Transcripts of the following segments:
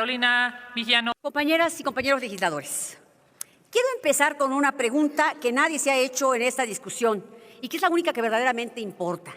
Carolina Villano. Compañeras y compañeros legisladores, quiero empezar con una pregunta que nadie se ha hecho en esta discusión y que es la única que verdaderamente importa.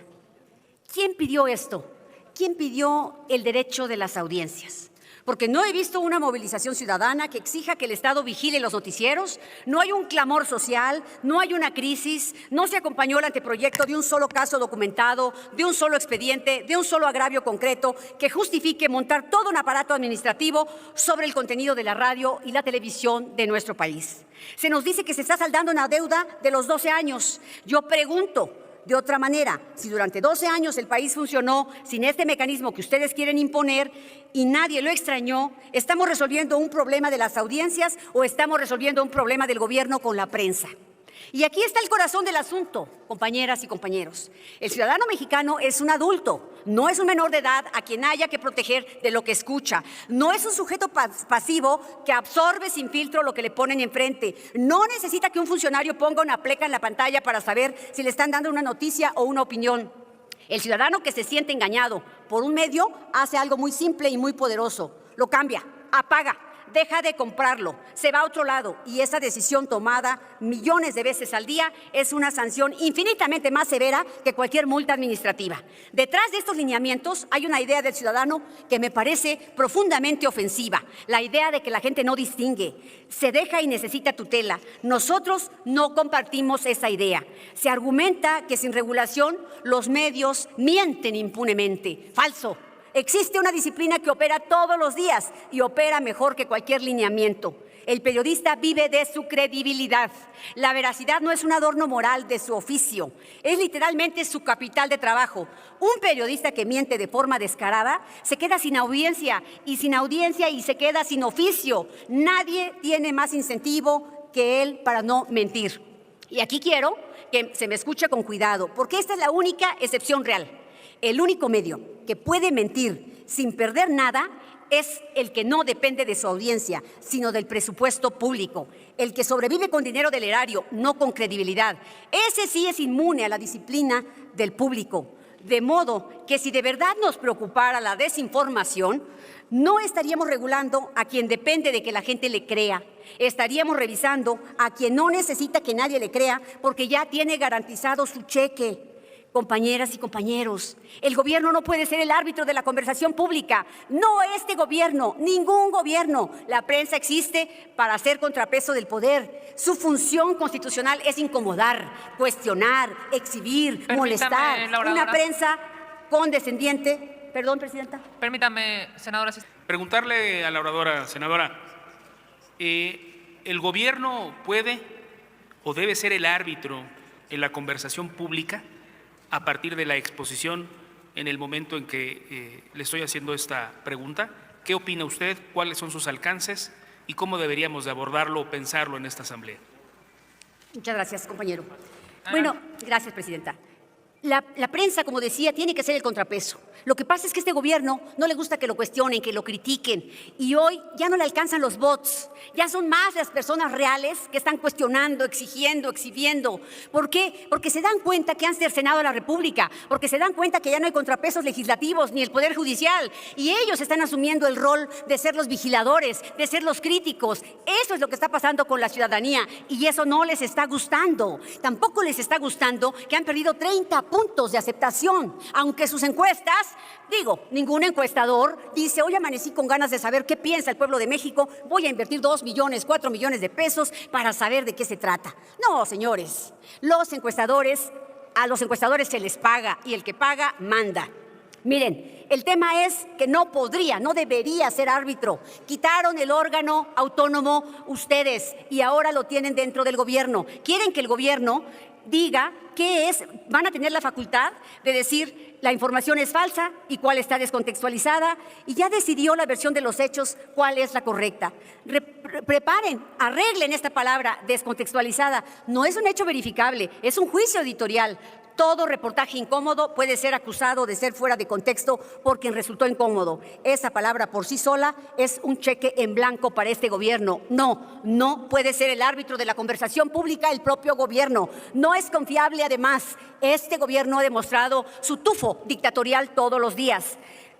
¿Quién pidió esto? ¿Quién pidió el derecho de las audiencias? Porque no he visto una movilización ciudadana que exija que el Estado vigile los noticieros, no hay un clamor social, no hay una crisis, no se acompañó el anteproyecto de un solo caso documentado, de un solo expediente, de un solo agravio concreto que justifique montar todo un aparato administrativo sobre el contenido de la radio y la televisión de nuestro país. Se nos dice que se está saldando una deuda de los 12 años. Yo pregunto, de otra manera, si durante 12 años el país funcionó sin este mecanismo que ustedes quieren imponer y nadie lo extrañó, ¿estamos resolviendo un problema de las audiencias o estamos resolviendo un problema del gobierno con la prensa? Y aquí está el corazón del asunto, compañeras y compañeros. El ciudadano mexicano es un adulto, no es un menor de edad a quien haya que proteger de lo que escucha. No es un sujeto pasivo que absorbe sin filtro lo que le ponen enfrente. No necesita que un funcionario ponga una pleca en la pantalla para saber si le están dando una noticia o una opinión. El ciudadano que se siente engañado por un medio hace algo muy simple y muy poderoso. Lo cambia, apaga. Deja de comprarlo, se va a otro lado y esa decisión tomada millones de veces al día es una sanción infinitamente más severa que cualquier multa administrativa. Detrás de estos lineamientos hay una idea del ciudadano que me parece profundamente ofensiva, la idea de que la gente no distingue, se deja y necesita tutela. Nosotros no compartimos esa idea. Se argumenta que sin regulación los medios mienten impunemente. Falso. Existe una disciplina que opera todos los días y opera mejor que cualquier lineamiento. El periodista vive de su credibilidad. La veracidad no es un adorno moral de su oficio, es literalmente su capital de trabajo. Un periodista que miente de forma descarada se queda sin audiencia y se queda sin oficio. Nadie tiene más incentivo que él para no mentir. Y aquí quiero que se me escuche con cuidado, porque esta es la única excepción real. El único medio que puede mentir sin perder nada es el que no depende de su audiencia, sino del presupuesto público. El que sobrevive con dinero del erario, no con credibilidad. Ese sí es inmune a la disciplina del público. De modo que si de verdad nos preocupara la desinformación, no estaríamos regulando a quien depende de que la gente le crea. Estaríamos revisando a quien no necesita que nadie le crea porque ya tiene garantizado su cheque. Compañeras y compañeros, el gobierno no puede ser el árbitro de la conversación pública. No este gobierno, ningún gobierno. La prensa existe para hacer contrapeso del poder. Su función constitucional es incomodar, cuestionar, exhibir, molestar. Una prensa condescendiente. Perdón, Presidenta. Permítame, senadora. Preguntarle a la oradora, senadora, ¿el gobierno puede o debe ser el árbitro en la conversación pública a partir de la exposición en el momento en que le estoy haciendo esta pregunta? ¿Qué opina usted? ¿Cuáles son sus alcances? ¿Y cómo deberíamos de abordarlo o pensarlo en esta asamblea? Muchas gracias, compañero. Bueno, gracias, Presidenta. La prensa, como decía, tiene que ser el contrapeso. Lo que pasa es que a este gobierno no le gusta que lo cuestionen, que lo critiquen. Y hoy ya no le alcanzan los bots. Ya son más las personas reales que están cuestionando, exigiendo, exhibiendo. ¿Por qué? Porque se dan cuenta que han cercenado a la República. Porque se dan cuenta que ya no hay contrapesos legislativos ni el Poder Judicial. Y ellos están asumiendo el rol de ser los vigiladores, de ser los críticos. Eso es lo que está pasando con la ciudadanía. Y eso no les está gustando. Tampoco les está gustando que han perdido 30 puntos de aceptación, aunque sus encuestas, ningún encuestador dice, hoy amanecí con ganas de saber qué piensa el pueblo de México, voy a invertir 2 millones, 4 millones de pesos para saber de qué se trata. No, señores, a los encuestadores se les paga y el que paga manda. Miren, el tema es que no debería ser árbitro. Quitaron el órgano autónomo ustedes y ahora lo tienen dentro del gobierno. Quieren que el gobierno diga van a tener la facultad de decir la información es falsa y cuál está descontextualizada, y ya decidió la versión de los hechos cuál es la correcta. Arreglen esta palabra descontextualizada. No es un hecho verificable, es un juicio editorial. Todo reportaje incómodo puede ser acusado de ser fuera de contexto por quien resultó incómodo. Esa palabra por sí sola es un cheque en blanco para este gobierno. No puede ser el árbitro de la conversación pública el propio gobierno. No es confiable, además. Este gobierno ha demostrado su tufo dictatorial todos los días.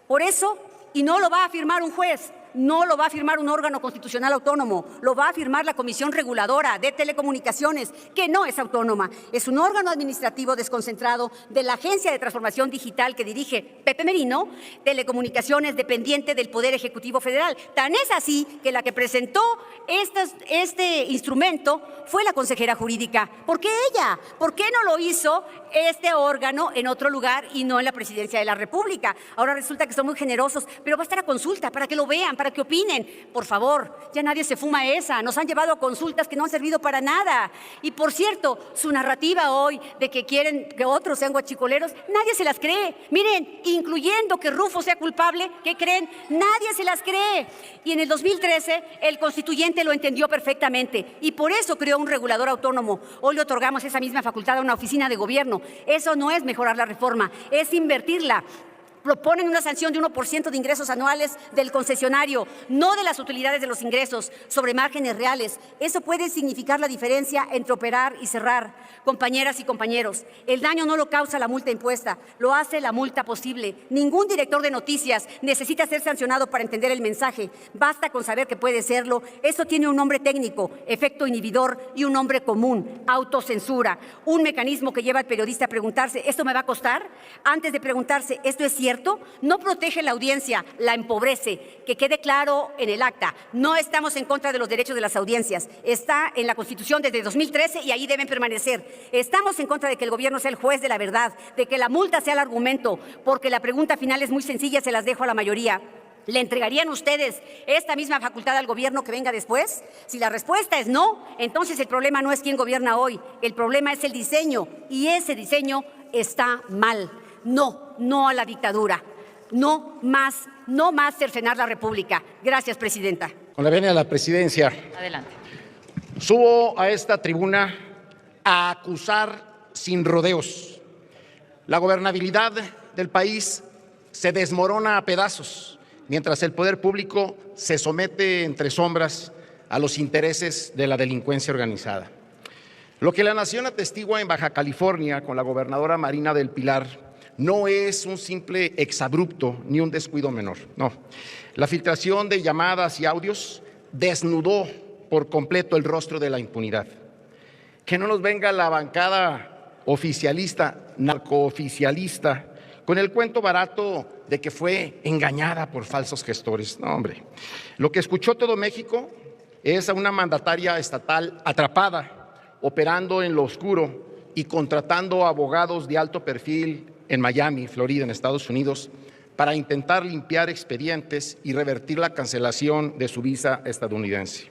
Por eso, y no lo va a afirmar un juez, no lo va a firmar un órgano constitucional autónomo, lo va a firmar la Comisión Reguladora de Telecomunicaciones, que no es autónoma. Es un órgano administrativo desconcentrado de la Agencia de Transformación Digital que dirige Pepe Merino, Telecomunicaciones dependiente del Poder Ejecutivo Federal. Tan es así que la que presentó este instrumento fue la consejera jurídica. ¿Por qué ella? ¿Por qué no lo hizo este órgano en otro lugar y no en la Presidencia de la República? Ahora resulta que son muy generosos, pero va a estar a consulta para que lo vean, para que opinen. Por favor, ya nadie se fuma esa. Nos han llevado a consultas que no han servido para nada. Y por cierto, su narrativa hoy de que quieren que otros sean guachicoleros, nadie se las cree. Miren, incluyendo que Rufo sea culpable, ¿qué creen? Nadie se las cree. Y en el 2013 el constituyente lo entendió perfectamente y por eso creó un regulador autónomo. Hoy le otorgamos esa misma facultad a una oficina de gobierno. Eso no es mejorar la reforma, es invertirla. Proponen una sanción de 1% de ingresos anuales del concesionario, no de las utilidades de los ingresos, sobre márgenes reales. Eso puede significar la diferencia entre operar y cerrar. Compañeras y compañeros, el daño no lo causa la multa impuesta, lo hace la multa posible. Ningún director de noticias necesita ser sancionado para entender el mensaje. Basta con saber que puede serlo. Eso tiene un nombre técnico, efecto inhibidor, y un nombre común, autocensura. Un mecanismo que lleva al periodista a preguntarse, ¿esto me va a costar? Antes de preguntarse, ¿esto es cierto? No protege la audiencia, la empobrece. Que quede claro en el acta, no estamos en contra de los derechos de las audiencias. Está en la Constitución desde 2013 y ahí deben permanecer. Estamos en contra de que el gobierno sea el juez de la verdad, de que la multa sea el argumento, porque la pregunta final es muy sencilla, se las dejo a la mayoría. ¿Le entregarían ustedes esta misma facultad al gobierno que venga después? Si la respuesta es no, entonces el problema no es quién gobierna hoy, el problema es el diseño, y ese diseño está mal. No a la dictadura. No más cercenar la República. Gracias, presidenta. Con la venia de la presidencia. Adelante. Subo a esta tribuna a acusar sin rodeos. La gobernabilidad del país se desmorona a pedazos, mientras el poder público se somete entre sombras a los intereses de la delincuencia organizada. Lo que la nación atestigua en Baja California con la gobernadora Marina del Pilar no es un simple exabrupto ni un descuido menor, no. La filtración de llamadas y audios desnudó por completo el rostro de la impunidad. Que no nos venga la bancada oficialista, narcooficialista, con el cuento barato de que fue engañada por falsos gestores. No, hombre. Lo que escuchó todo México es a una mandataria estatal atrapada, operando en lo oscuro y contratando abogados de alto perfil en Miami, Florida, en Estados Unidos, para intentar limpiar expedientes y revertir la cancelación de su visa estadounidense.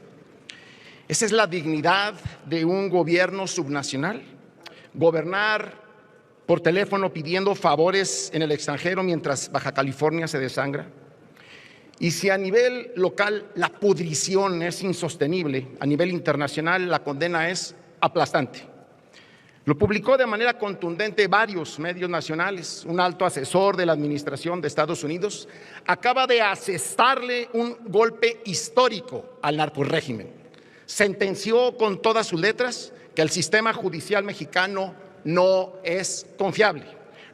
¿Esa es la dignidad de un gobierno subnacional? ¿Gobernar por teléfono pidiendo favores en el extranjero mientras Baja California se desangra? Y si a nivel local la pudrición es insostenible, a nivel internacional la condena es aplastante. Lo publicó de manera contundente varios medios nacionales. Un alto asesor de la administración de Estados Unidos acaba de asestarle un golpe histórico al narcorrégimen. Sentenció con todas sus letras que el sistema judicial mexicano no es confiable,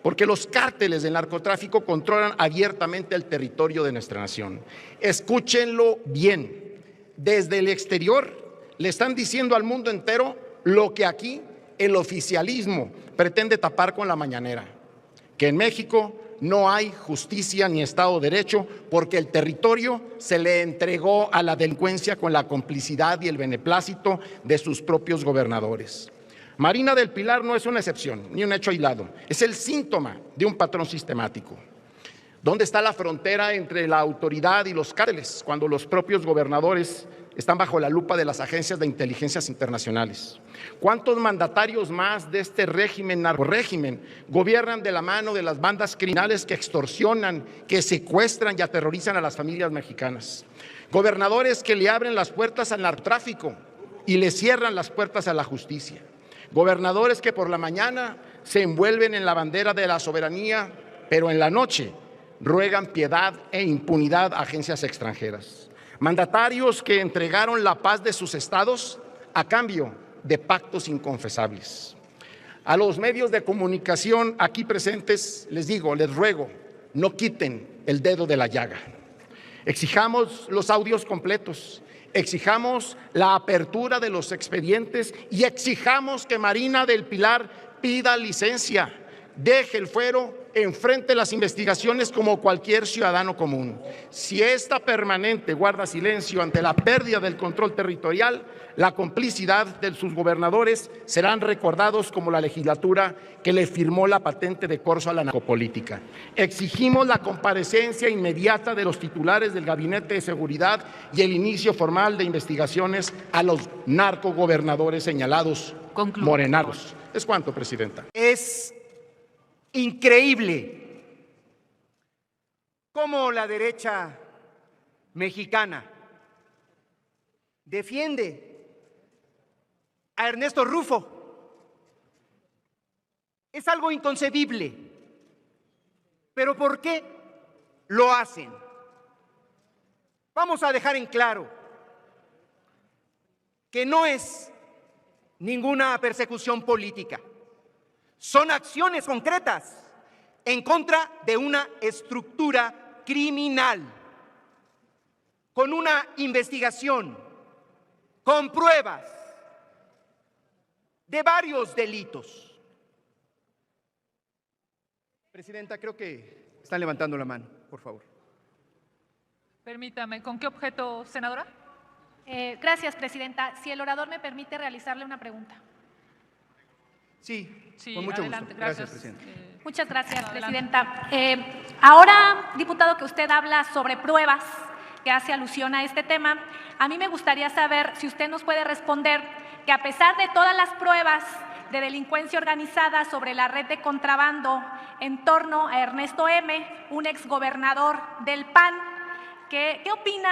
porque los cárteles del narcotráfico controlan abiertamente el territorio de nuestra nación. Escúchenlo bien. Desde el exterior le están diciendo al mundo entero lo que aquí el oficialismo pretende tapar con la mañanera, que en México no hay justicia ni Estado de Derecho porque el territorio se le entregó a la delincuencia con la complicidad y el beneplácito de sus propios gobernadores. Marina del Pilar no es una excepción ni un hecho aislado, es el síntoma de un patrón sistemático. ¿Dónde está la frontera entre la autoridad y los cárteles cuando los propios gobernadores están bajo la lupa de las agencias de inteligencias internacionales? ¿Cuántos mandatarios más de este régimen, narcorrégimen, gobiernan de la mano de las bandas criminales que extorsionan, que secuestran y aterrorizan a las familias mexicanas? Gobernadores que le abren las puertas al narcotráfico y le cierran las puertas a la justicia. Gobernadores que por la mañana se envuelven en la bandera de la soberanía, pero en la noche ruegan piedad e impunidad a agencias extranjeras. Mandatarios que entregaron la paz de sus estados a cambio de pactos inconfesables. A los medios de comunicación aquí presentes les digo, les ruego, no quiten el dedo de la llaga. Exijamos los audios completos, exijamos la apertura de los expedientes y exijamos que Marina del Pilar pida licencia, deje el fuero, enfrente las investigaciones como cualquier ciudadano común. Si esta permanente guarda silencio ante la pérdida del control territorial, la complicidad de sus gobernadores serán recordados como la legislatura que le firmó la patente de corso a la narcopolítica. Exigimos la comparecencia inmediata de los titulares del Gabinete de Seguridad y el inicio formal de investigaciones a los narcogobernadores señalados morenados. ¿Es cuánto, Presidenta? Es increíble cómo la derecha mexicana defiende a Ernesto Rufo. Es algo inconcebible. ¿Pero por qué lo hacen? Vamos a dejar en claro que no es ninguna persecución política. Son acciones concretas en contra de una estructura criminal, con una investigación, con pruebas de varios delitos. Presidenta, creo que están levantando la mano, por favor. Permítame, ¿con qué objeto, senadora? Gracias, Presidenta. Si el orador me permite realizarle una pregunta. Sí, Sí, con mucho adelante, gusto. Gracias, Presidenta. Muchas gracias, Adelante. Presidenta. Ahora, diputado, que usted habla sobre pruebas, que hace alusión a este tema, a mí me gustaría saber si usted nos puede responder que a pesar de todas las pruebas de delincuencia organizada sobre la red de contrabando en torno a Ernesto M., un exgobernador del PAN, ¿qué opina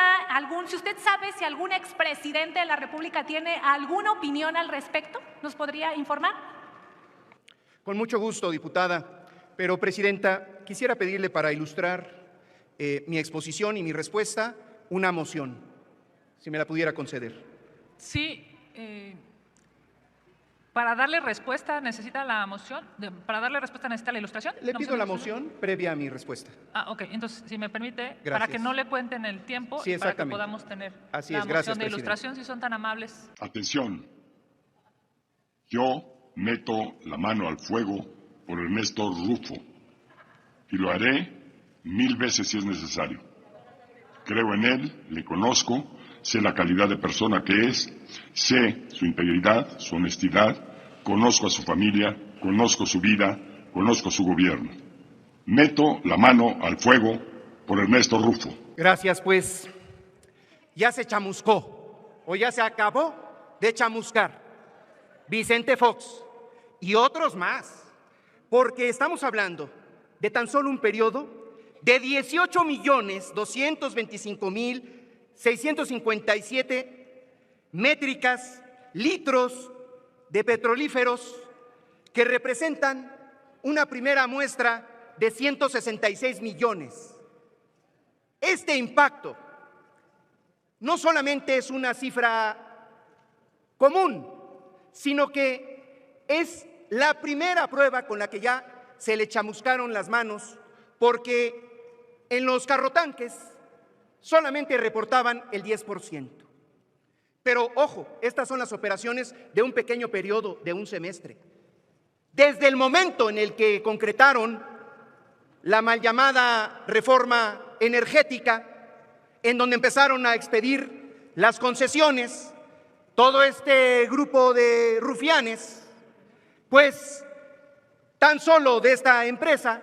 si usted sabe si algún expresidente de la República tiene alguna opinión al respecto? ¿Nos podría informar? Con mucho gusto, diputada. Pero, Presidenta, quisiera pedirle para ilustrar mi exposición y mi respuesta una moción, si me la pudiera conceder. Sí, para darle respuesta necesita la moción, para darle respuesta necesita la ilustración. Le ¿No pido se la me- moción previa a mi respuesta. Ok, entonces, si me permite, para Gracias. que no le cuenten el tiempo Sí, y para que exactamente. podamos tener Así la es, moción gracias, de Presidenta. ilustración, si son tan amables. Atención, yo meto la mano al fuego por Ernesto Rufo y lo haré 1000 veces si es necesario. Creo en él, le conozco, sé la calidad de persona que es, sé su integridad, su honestidad, conozco a su familia, conozco su vida, conozco su gobierno. Meto la mano al fuego por Ernesto Rufo. Gracias, pues ya se chamuscó o ya se acabó de chamuscar Vicente Fox y otros más, porque estamos hablando de tan solo un periodo de 18.225.657 métricas litros de petrolíferos que representan una primera muestra de 166 millones. Este impacto no solamente es una cifra común, sino que es la primera prueba con la que ya se le chamuscaron las manos, porque en los carrotanques solamente reportaban el 10%. Pero ojo, estas son las operaciones de un pequeño periodo de un semestre. Desde el momento en el que concretaron la mal llamada reforma energética, en donde empezaron a expedir las concesiones, todo este grupo de rufianes, pues tan solo de esta empresa,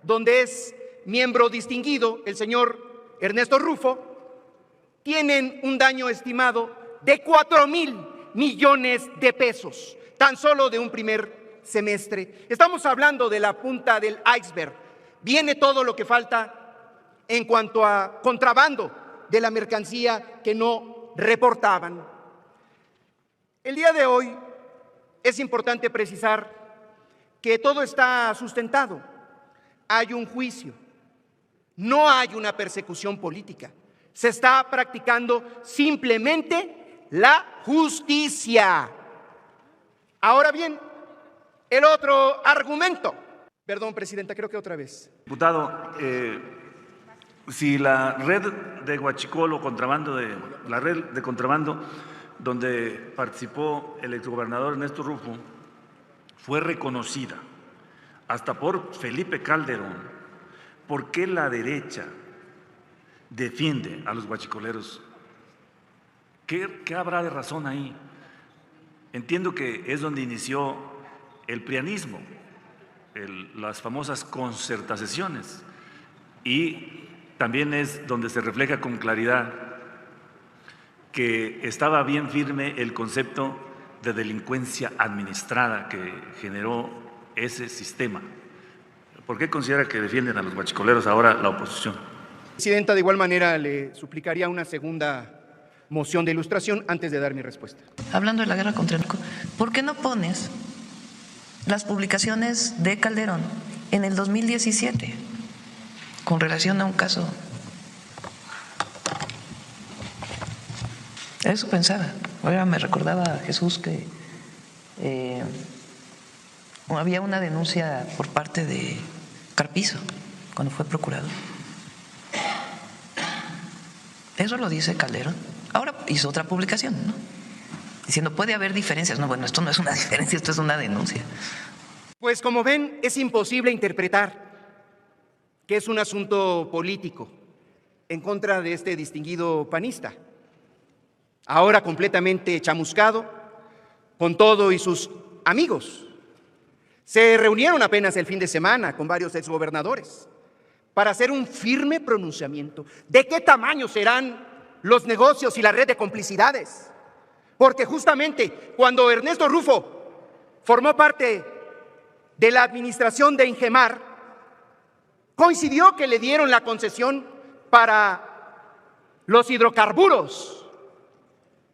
donde es miembro distinguido el señor Ernesto Rufo, tienen un daño estimado de 4,000 millones de pesos, tan solo de un primer semestre. Estamos hablando de la punta del iceberg. Viene todo lo que falta en cuanto a contrabando de la mercancía que no reportaban. El día de hoy es importante precisar que todo está sustentado. Hay un juicio, no hay una persecución política. Se está practicando simplemente la justicia. Ahora bien, el otro argumento. Perdón, Presidenta, creo que otra vez. Diputado, si la red de huachicol o contrabando, la red de contrabando donde participó el exgobernador Ernesto Rufo fue reconocida hasta por Felipe Calderón, ¿por qué la derecha defiende a los huachicoleros? ¿Qué habrá de razón ahí? Entiendo que es donde inició el prianismo, las famosas concertaciones, y también es donde se refleja con claridad que estaba bien firme el concepto de delincuencia administrada que generó ese sistema. ¿Por qué considera que defienden a los huachicoleros ahora la oposición? Presidenta, de igual manera le suplicaría una segunda moción de ilustración antes de dar mi respuesta. Hablando de la guerra contra el narco, ¿por qué no pones las publicaciones de Calderón en el 2017 con relación a un caso? Eso pensaba. Ahora me recordaba a Jesús que había una denuncia por parte de Carpizo cuando fue procurador. Eso lo dice Calderón. Ahora hizo otra publicación, ¿no? Diciendo, puede haber diferencias. No, bueno, esto no es una diferencia, esto es una denuncia. Pues como ven, es imposible interpretar que es un asunto político en contra de este distinguido panista, ahora completamente chamuscado, con todo y sus amigos. Se reunieron apenas el fin de semana con varios exgobernadores para hacer un firme pronunciamiento de qué tamaño serán los negocios y la red de complicidades. Porque justamente cuando Ernesto Rufo formó parte de la administración de Ingemar, coincidió que le dieron la concesión para los hidrocarburos,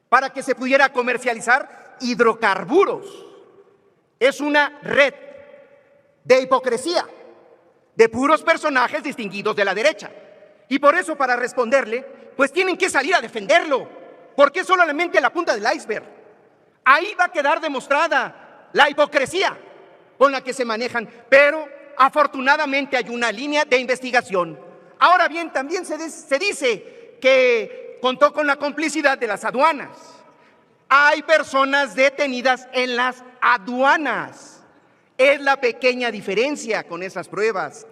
para que se pudiera comercializar hidrocarburos. Es una red de hipocresía, de puros personajes distinguidos de la derecha. Y por eso, para responderle, pues tienen que salir a defenderlo, porque es solamente la punta del iceberg. Ahí va a quedar demostrada la hipocresía con la que se manejan, pero afortunadamente hay una línea de investigación. Ahora bien, también se dice que contó con la complicidad de las aduanas. Hay personas detenidas en las aduanas. Es la pequeña diferencia con esas pruebas.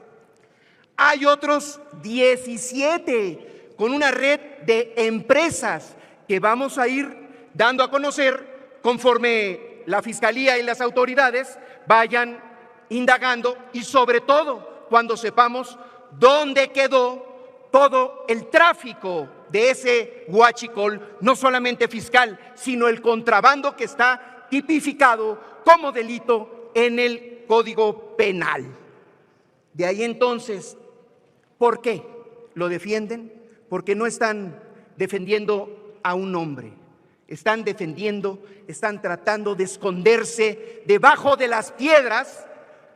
Hay otros 17 con una red de empresas que vamos a ir dando a conocer conforme la Fiscalía y las autoridades vayan indagando, y sobre todo cuando sepamos dónde quedó todo el tráfico de ese huachicol, no solamente fiscal, sino el contrabando que está tipificado como delito en el Código Penal. De ahí entonces, ¿por qué lo defienden? Porque no están defendiendo a un hombre, están tratando de esconderse debajo de las piedras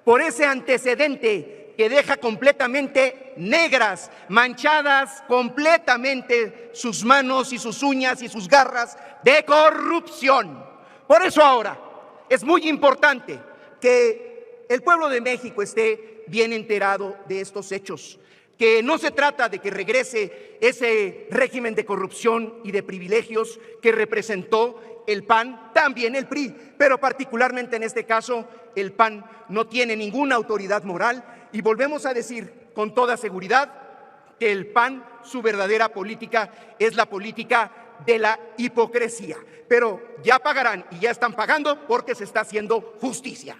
por ese antecedente que deja completamente negras, manchadas completamente sus manos y sus uñas y sus garras de corrupción. Por eso ahora es muy importante que el pueblo de México esté bien enterado de estos hechos, que no se trata de que regrese ese régimen de corrupción y de privilegios que representó el PAN, también el PRI, pero particularmente en este caso el PAN no tiene ninguna autoridad moral, y volvemos a decir con toda seguridad que el PAN, su verdadera política es la política de la hipocresía. Pero ya pagarán y ya están pagando porque se está haciendo justicia.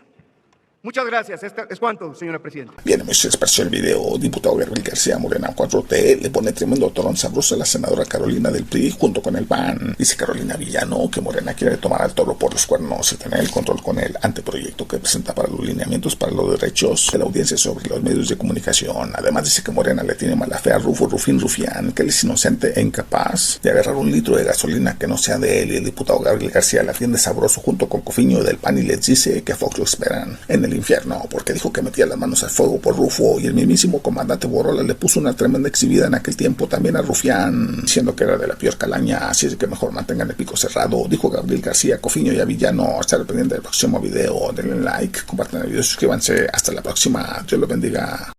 Muchas gracias. Es cuanto, señora presidenta. Bien, se expresó el video. Diputado Gabriel García Morena 4T le pone tremendo torón sabroso a la senadora Carolina del PRI junto con el PAN. Dice Carolina Villano que Morena quiere tomar al toro por los cuernos y tener el control con el anteproyecto que presenta para los lineamientos para los derechos de la audiencia sobre los medios de comunicación. Además dice que Morena le tiene mala fe a Rufián, que él es inocente e incapaz de agarrar un litro de gasolina que no sea de él, y el diputado Gabriel García la atiende sabroso junto con Cofiño del PAN y les dice que a Fox lo esperan en el infierno, porque dijo que metía las manos al fuego por Rufo, y el mismísimo comandante Borola le puso una tremenda exhibida en aquel tiempo también a Rufián, diciendo que era de la peor calaña, así es que mejor mantengan el pico cerrado, dijo Gabriel García, Cofiño y a Villano. Estar pendiente del próximo video, denle like, compartan el video, suscríbanse, hasta la próxima, Dios los bendiga.